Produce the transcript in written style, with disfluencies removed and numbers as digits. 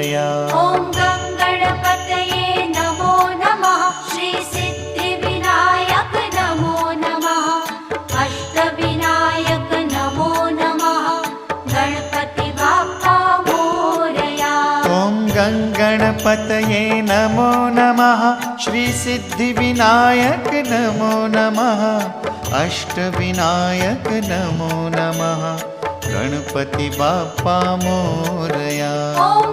मोरया। ॐ गणपतये नमो नमः। श्री सिद्धिविनायक नमो नमः। अष्टविनायक नमो नमः। गणपति बाप्पा मोरया। ॐ गणपतये नमो नमः। श्री सिद्धिविनायक नमो नमः। अष्टविनायक नमो नमः। गणपति बाप्पा मोरया। ॐ